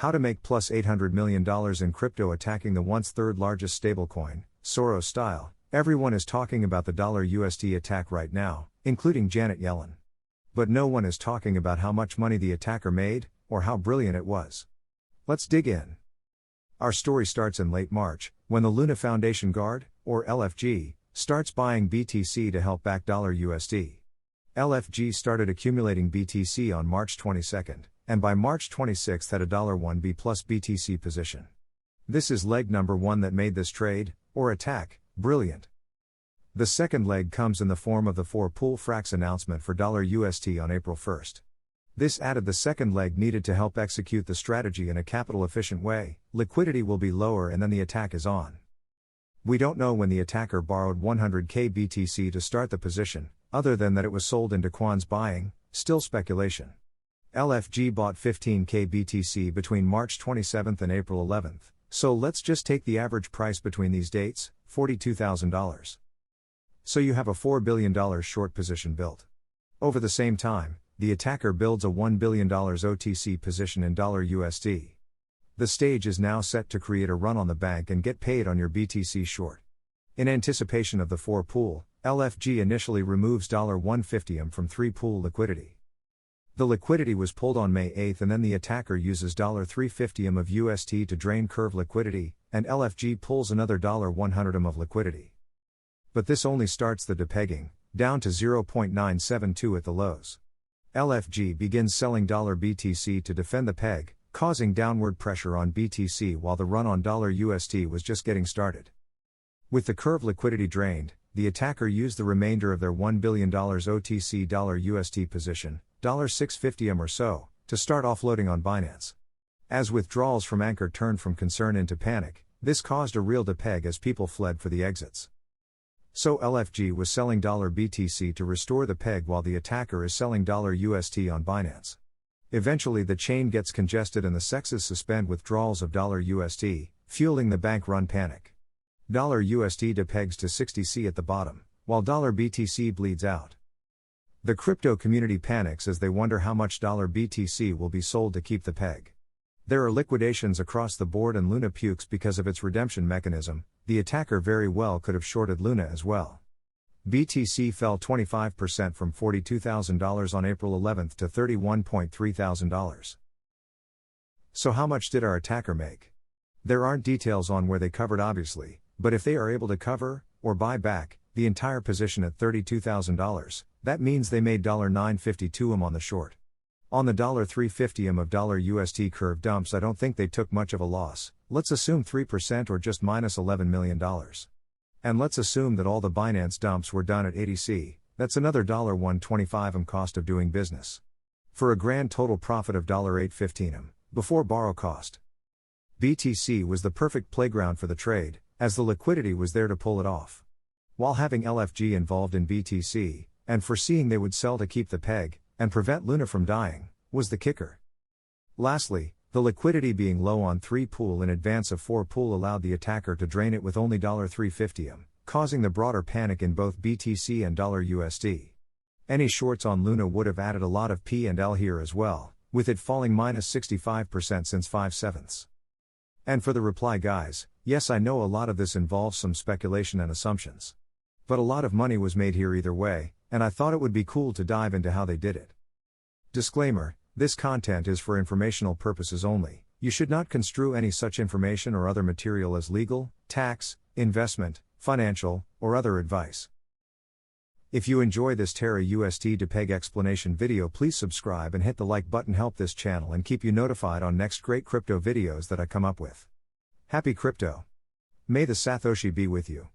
How to make plus $800 million in crypto attacking the once third largest stablecoin, Soros style. Everyone is talking about the $USD attack right now, including Janet Yellen. But no one is talking about how much money the attacker made, or how brilliant it was. Let's dig in. Our story starts in late March, when the Luna Foundation Guard, or LFG, starts buying BTC to help back $USD. LFG started accumulating BTC on March 22, and by March 26 had a $1B plus BTC position. This is leg number 1 that made this trade, or attack, brilliant. The second leg comes in the form of the 4-pool frax announcement for $USD on April 1. This added the second leg needed to help execute the strategy in a capital-efficient way. Liquidity will be lower and then the attack is on. We don't know when the attacker borrowed 100k BTC to start the position, other than that it was sold into kwon's buying, still speculation. LFG bought 15k BTC between March 27 and April 11, so let's just take the average price between these dates, $42,000. So you have a $4 billion short position built. Over the same time, the attacker builds a $1 billion OTC position in $USD. The stage is now set to create a run on the bank and get paid on your BTC short. In anticipation of the 4-pool, LFG initially removes $150 from 3-pool liquidity. The liquidity was pulled on May 8 and then the attacker uses $350 of UST to drain curve liquidity, and LFG pulls another $100 of liquidity. But this only starts the depegging, down to 0.972 at the lows. LFG begins selling $BTC to defend the peg, causing downward pressure on BTC while the run on $USD was just getting started. With the curve liquidity drained, the attacker used the remainder of their $1 billion OTC $USD position, $650 or so, to start offloading on Binance. As withdrawals from Anchor turned from concern into panic, this caused a real depeg as people fled for the exits. So LFG was selling $BTC to restore the peg while the attacker is selling $USD on Binance. Eventually the chain gets congested and the sexes suspend withdrawals of $USD, fueling the bank run panic. $USD depegs to 60C at the bottom, while $BTC bleeds out. The crypto community panics as they wonder how much $BTC will be sold to keep the peg. There are liquidations across the board and Luna pukes because of its redemption mechanism. The attacker very well could have shorted Luna as well. BTC fell 25% from $42,000 on April 11 to $31,300. So how much did our attacker make? There aren't details on where they covered obviously, but if they are able to cover, or buy back, the entire position at $32,000, that means they made $952 on the short. On the $350 of $USD curve dumps, I don't think they took much of a loss. Let's assume 3% or just minus $11 million. And let's assume that all the Binance dumps were done at 80C, that's another $125 cost of doing business. For a grand total profit of $815 before borrow cost. BTC was the perfect playground for the trade, as the liquidity was there to pull it off. While having LFG involved in BTC, and foreseeing they would sell to keep the peg, and prevent Luna from dying, was the kicker. Lastly, the liquidity being low on 3-pool in advance of 4-pool allowed the attacker to drain it with only $350, causing the broader panic in both BTC and $USD. Any shorts on Luna would have added a lot of P&L here as well, with it falling minus 65% since 5/7. And for the reply guys, yes I know a lot of this involves some speculation and assumptions. But a lot of money was made here either way, and I thought it would be cool to dive into how they did it. Disclaimer: this content is for informational purposes only. You should not construe any such information or other material as legal, tax, investment, financial, or other advice. If you enjoy this Terra UST depeg explanation video, please subscribe and hit the like button. Help this channel and keep you notified on next great crypto videos that I come up with. Happy crypto! May the Satoshi be with you.